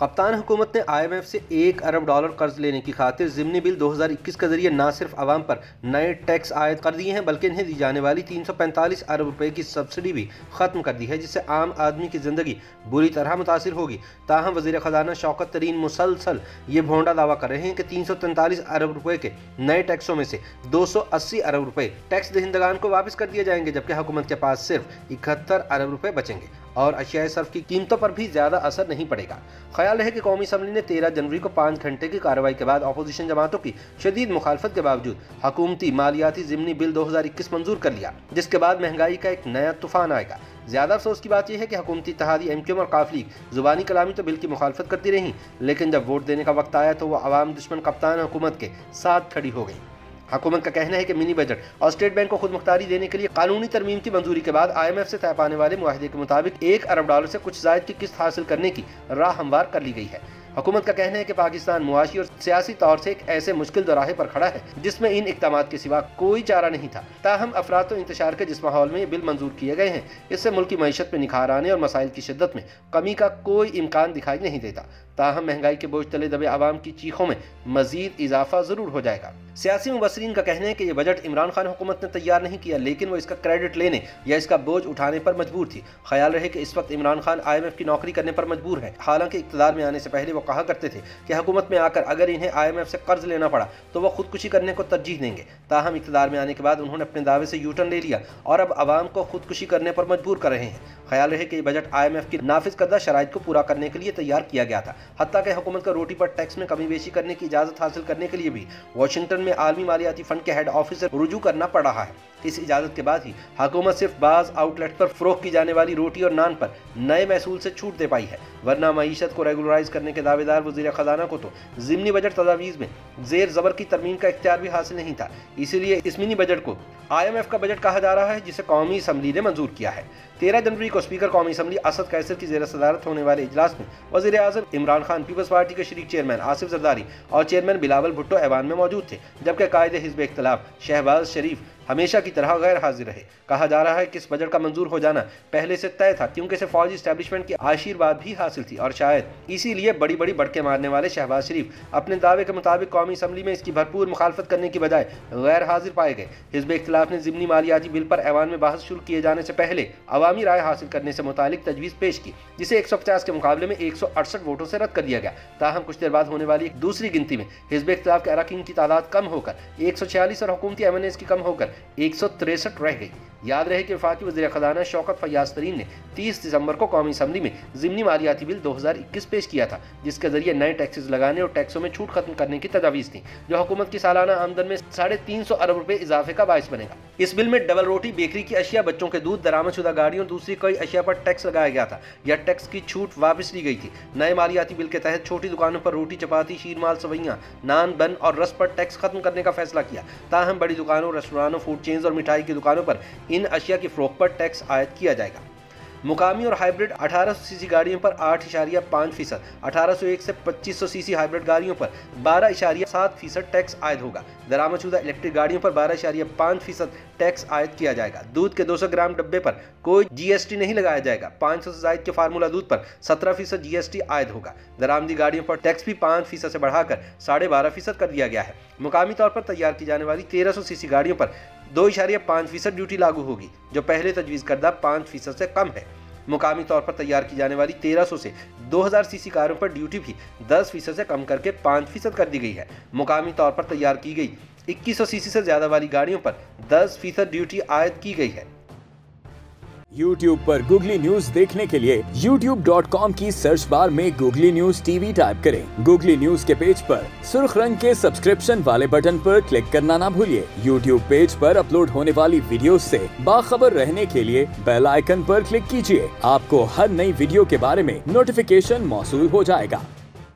कप्तान हुकूमत ने IMF से $1 अरब कर्ज लेने की खातिर ज़िमनी बिल 2021 के जरिए न सिर्फ आवाम पर नए टैक्स आयद कर दिए हैं बल्कि इन्हें दी जाने वाली 345 अरब रुपए की सब्सिडी भी खत्म कर दी है, जिससे आम आदमी की जिंदगी बुरी तरह मुतासिर होगी। ताहम वज़ीर ख़जाना शौकत तरीन मुसलसल ये भोंडा दावा कर रहे हैं कि 343 अरब रुपए के नए टैक्सों में से 280 अरब रुपए टैक्स दहिंदगान को वापस कर दिए जाएंगे, जबकि हुकूमत के पास सिर्फ 71 अरब रुपए बचेंगे और अशियाए सर्फ की कीमतों पर भी ज़्यादा असर नहीं पड़ेगा। ख्याल है कि कौमी असम्बली ने 13 जनवरी को 5 घंटे की कार्रवाई के बाद अपोजिशन जमातों की शदीद मुखालफत के बावजूद हुकूमती मालियाती ज़िमनी बिल 2021 मंजूर कर लिया, जिसके बाद महंगाई का एक नया तूफान आएगा। ज़्यादा अफसोस की बात यह है कि हुकूमती इत्तेहादी MQM और काफ लीग ज़ुबानी कलामी तो बिल की मुखालफत करती रही, लेकिन जब वोट देने का वक्त आया तो वह अवाम दुश्मन कप्तान हुकूमत के साथ खड़ी हो गई। हुकूमत का कहना है कि मिनी बजट और स्टेट बैंक को खुद मुख्तारी देने के लिए कानूनी तरमीम की मंजूरी के बाद IMF से तय पाने वाले मुआहदे के मुताबिक $1 अरब से कुछ जायद की किस्त हासिल करने की राह हमवार कर ली गई है। हुकूमत का कहना है कि पाकिस्तान मुआशी और सियासी तौर से एक ऐसे मुश्किल दोराहे पर खड़ा है जिसमें इन इक़दामात के सिवा कोई चारा नहीं था। ताहम अफरात तो इंतशार के जिस माहौल में ये बिल मंजूर किए गए हैं, इससे मुल्क की मईशत में निखार आने और मसाइल की शिद्दत में कमी का कोई इम्कान दिखाई नहीं देता। ताहम महंगाई के बोझ तले दबे आवाम की चीखों में मजीद इजाफा जरूर हो जाएगा। सियासी मुबसरीन का कहना है कि यह बजट इमरान खान हुकूमत ने तैयार नहीं किया, लेकिन वो इसका क्रेडिट लेने या इसका बोझ उठाने पर मजबूर थी। ख्याल रहे कि इस वक्त इमरान खान IMF की नौकरी करने पर मजबूर है। हालांकि इक़्तिदार में आने से पहले वो कहा करते थे कि हुकूमत में आकर अगर इन्हें IMF से कर्ज लेना पड़ा तो वह खुदकुशी करने को तरजीह देंगे। ताहम इक़्तिदार में आने के बाद उन्होंने अपने दावे से यूटर्न ले लिया और अब आवाम को खुदकुशी करने पर मजबूर कर रहे हैं। ख्याल रहे कि बजट IMF की नाफिज करदा शराइत को पूरा करने के लिए तैयार किया गया था। हत्ता कि हुकूमत का रोटी पर टैक्स में कमी बेशी करने की इजाज़त हासिल करने के लिए भी वाशिंगटन में आलमी मालियाती फंड के हेड ऑफिस से रुजू करना पड़ रहा है। इस इजाज़त के बाद ही हुकूमत सिर्फ बाज़ आउटलेट पर फ़रोख्त की जाने वाली रोटी और नान पर नए महसूल से छूट दे पाई है, वरना मईशत को रेगुलराइज करने के दावेदार वज़ीर ख़जाना को तो ज़िमनी बजट तजावीज़ में ज़ेर ज़बर की तरमीम का इख्तियार भी हासिल नहीं था। इसीलिए इस मिनी बजट को IMF का बजट कहा जा रहा है, जिसे कौमी असम्बली ने मंजूर किया है। 13 जनवरी को स्पीकर कौमी असम्बली असद कैसर की ज़ेर सदारत होने वाले इजलास में वज़ीर आज़म इमरान खान, पीपल्स पार्टी के शरीक चेयरमैन आसिफ जरदारी और चेयरमैन बिलावल भुट्टो ऐवान में मौजूद थे, जबकि कायदे हिज़्ब इख्तिलाफ शहबाज शरीफ हमेशा की तरह गैर हाजिर रहे। कहा जा रहा है कि इस बजट का मंजूर हो जाना पहले से तय था, क्योंकि इसे फौजी इस्टेब्लिशमेंट की आशीर्वाद भी हासिल थी और शायद इसीलिए बड़ी बड़ी बढ़के मारने वाले शहबाज शरीफ अपने दावे के मुताबिक कौमी असम्बली में इसकी भरपूर मुखालफत करने की बजाय गैर हाजिर पाए गए। हिज़्ब इख्तिलाफ ने ज़िमनी मालियाती बिल पर ऐवान में बहस शुरू किए जाने से पहले अवामी राय हासिल करने से मुतालिक तजवीज़ पेश की, जिसे 150 के मुकाबले में 168 वोटों से रद्द कर दिया गया। ताहम कुछ देर बाद होने वाली एक दूसरी गिनती में हिज़्ब इख्तिलाफ के अरकान की तादाद कम होकर 146 और हुकूमती MNAs की कम होकर 163 रह गई। याद रहे कि वफाकी वज़ीर ख़जाना शौकत फयाज़ तरीन ने 30 दिसंबर को कौमी असम्बली में ज़िमनी मालियाती बिल 2021 पेश किया था, जिसके जरिए नए टैक्सेस लगाने और टैक्सों में छूट खत्म करने की तजावीज़ थी, जो हुकूमत की सालाना आमदन में 350 अरब रुपए इजाफे का बायस बनेगा। इस बिल में डबल रोटी, बेकरी की अशिया, बच्चों के दूध, दरामदशुदा गाड़ियों और दूसरी कई अशिया पर टैक्स लगाया गया था या टैक्स की छूट वापस ली गई थी। नए मालियाती बिल के तहत छोटी दुकानों पर रोटी, चपाती, शीरमाल, सवैयाँ, नान, बन और रस पर टैक्स खत्म करने का फैसला किया। ताहम बड़ी दुकानों, रेस्टोरानों, फूड चेन्स और मिठाई की दुकानों पर इन अशिया की फ़रोख्त पर टैक्स आयद किया जाएगा। मुकामी और हाइब्रिड 1800 सीसी गाड़ियों पर 8.5%, 1801 से 2500 सीसी हाइब्रिड गाड़ियों पर 12.7% टैक्स आयद होगा। दरामदशुदा इलेक्ट्रिक गाड़ियों पर 12.5% टैक्स आयद किया जाएगा। दूध के 200 ग्राम डब्बे पर कोई GST नहीं लगाया जाएगा। 500 से ज़ायद के फार्मूला दूध पर 17% GST आयद होगा। दरामदी गाड़ियों पर टैक्स भी 5% से बढ़ाकर 12.5% कर दिया गया है। मुकामी तौर पर तैयार की जाने वाली 1300 सीसी गाड़ियों पर 2.5% ड्यूटी लागू होगी, जो पहले तजवीज़ करदा 5% से कम है। मुकामी तौर पर तैयार की जाने वाली 1300 से 2000 सीसी कारों पर ड्यूटी भी 10% से कम करके 5% कर दी गई है। मुकामी तौर पर तैयार की गई 2100 सीसी से ज़्यादा वाली गाड़ियों पर 10% ड्यूटी आयद की गई है। YouTube पर गूगली न्यूज देखने के लिए youtube.com की सर्च बार में गूगली न्यूज TV टाइप करें। गूगली न्यूज के पेज पर सुर्ख रंग के सब्सक्रिप्शन वाले बटन पर क्लिक करना ना भूलिए। YouTube पेज पर अपलोड होने वाली वीडियो से बाखबर रहने के लिए बेल आइकन पर क्लिक कीजिए। आपको हर नई वीडियो के बारे में नोटिफिकेशन मौसूल हो जाएगा।